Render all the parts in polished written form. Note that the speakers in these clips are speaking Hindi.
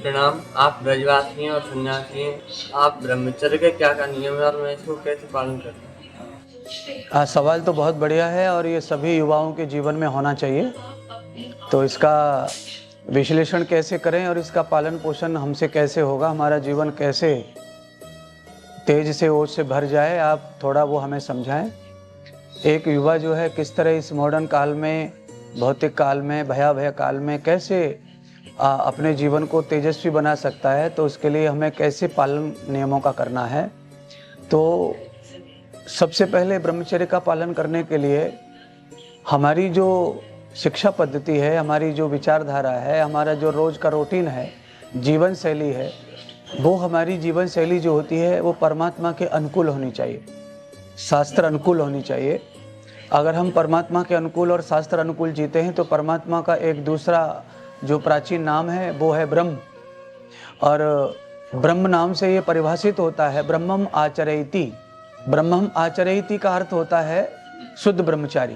प्रणाम। आप ब्रजवासी हैं और सन्यासी हैं। आप ब्रह्मचर्य के क्या नियम है और मैं इसको कैसे पालन करता हूँ? सवाल तो बहुत बढ़िया है और ये सभी युवाओं के जीवन में होना चाहिए। तो इसका विश्लेषण कैसे करें और इसका पालन पोषण हमसे कैसे होगा, हमारा जीवन कैसे तेज से ओज से भर जाए, आप थोड़ा वो हमें समझाएं। एक युवा जो है किस तरह इस मॉडर्न काल में, भौतिक काल में, भयावह काल में कैसे अपने जीवन को तेजस्वी बना सकता है, तो उसके लिए हमें कैसे पालन नियमों का करना है। तो सबसे पहले ब्रह्मचर्य का पालन करने के लिए हमारी जो शिक्षा पद्धति है, हमारी जो विचारधारा है, हमारा जो रोज़ का रूटीन है, जीवन शैली है, वो हमारी जीवन शैली जो होती है वो परमात्मा के अनुकूल होनी चाहिए, शास्त्र अनुकूल होनी चाहिए। अगर हम परमात्मा के अनुकूल और शास्त्र अनुकूल जीते हैं तो परमात्मा का एक दूसरा जो प्राचीन नाम है वो है ब्रह्म, और ब्रह्म नाम से ये परिभाषित होता है ब्रह्मम आचरयति। ब्रह्मम आचरयति का अर्थ होता है शुद्ध ब्रह्मचारी,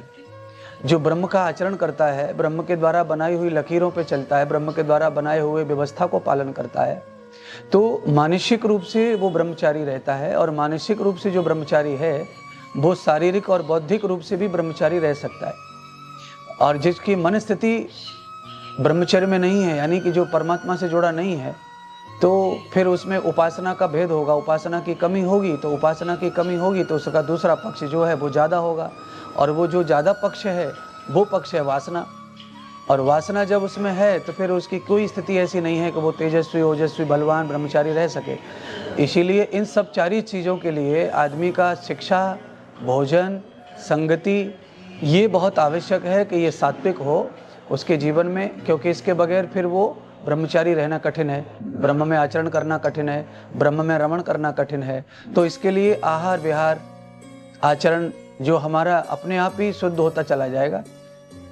जो ब्रह्म का आचरण करता है, ब्रह्म के द्वारा बनाई हुई लकीरों पे चलता है, ब्रह्म के द्वारा बनाए हुए व्यवस्था को पालन करता है, तो मानसिक रूप से वो ब्रह्मचारी रहता है। और मानसिक रूप से जो ब्रह्मचारी है वो शारीरिक और बौद्धिक रूप से भी ब्रह्मचारी रह सकता है। और जिसकी मन स्थिति ब्रह्मचर्य में नहीं है, यानी कि जो परमात्मा से जुड़ा नहीं है, तो फिर उसमें उपासना का भेद होगा, उपासना की कमी होगी। तो उपासना की कमी होगी तो उसका दूसरा पक्ष जो है वो ज़्यादा होगा, और वो जो ज़्यादा पक्ष है वो पक्ष है वासना। और वासना जब उसमें है तो फिर उसकी कोई स्थिति ऐसी नहीं है कि वो तेजस्वी, ओजस्वी, बलवान ब्रह्मचारी रह सके। इसीलिए इन सब चारी चीज़ों के लिए आदमी का शिक्षा, भोजन, संगति, ये बहुत आवश्यक है कि ये सात्विक हो उसके जीवन में, क्योंकि इसके बगैर फिर वो ब्रह्मचारी रहना कठिन है, ब्रह्म में आचरण करना कठिन है, ब्रह्म में रमण करना कठिन है। तो इसके लिए आहार विहार आचरण जो हमारा अपने आप ही शुद्ध होता चला जाएगा,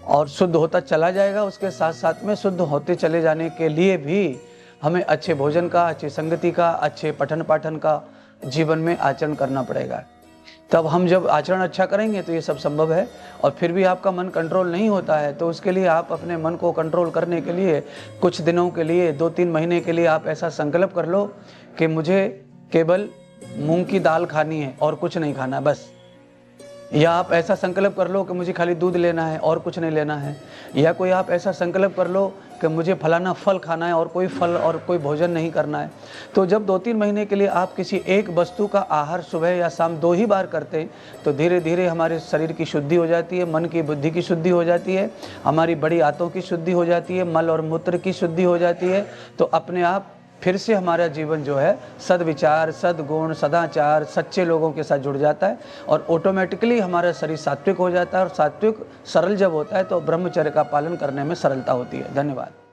और शुद्ध होता चला जाएगा, उसके साथ साथ में शुद्ध होते चले जाने के लिए भी हमें अच्छे भोजन का, अच्छी संगति का, अच्छे पठन पाठन का जीवन में आचरण करना पड़ेगा। तब हम जब आचरण अच्छा करेंगे तो ये सब संभव है। और फिर भी आपका मन कंट्रोल नहीं होता है तो उसके लिए आप अपने मन को कंट्रोल करने के लिए कुछ दिनों के लिए, 2-3 महीने के लिए आप ऐसा संकल्प कर लो कि मुझे केवल मूंग की दाल खानी है और कुछ नहीं खाना बस। या आप ऐसा संकल्प कर लो कि मुझे खाली दूध लेना है और कुछ नहीं लेना है। या कोई आप ऐसा संकल्प कर लो कि मुझे फलाना फल खाना है और कोई फल और कोई भोजन नहीं करना है। तो जब 2-3 महीने के लिए आप किसी एक वस्तु का आहार सुबह या शाम 2 ही बार करते हैं तो धीरे धीरे हमारे शरीर की शुद्धि हो जाती है, मन की बुद्धि की शुद्धि हो जाती है, हमारी बड़ी आंतों की शुद्धि हो जाती है, मल और मूत्र की शुद्धि हो जाती है। तो अपने आप फिर से हमारा जीवन जो है सद्विचार, सद्गुण, सदाचार, सच्चे लोगों के साथ जुड़ जाता है, और ऑटोमेटिकली हमारा शरीर सात्विक हो जाता है। और सात्विक सरल जब होता है तो ब्रह्मचर्य का पालन करने में सरलता होती है। धन्यवाद।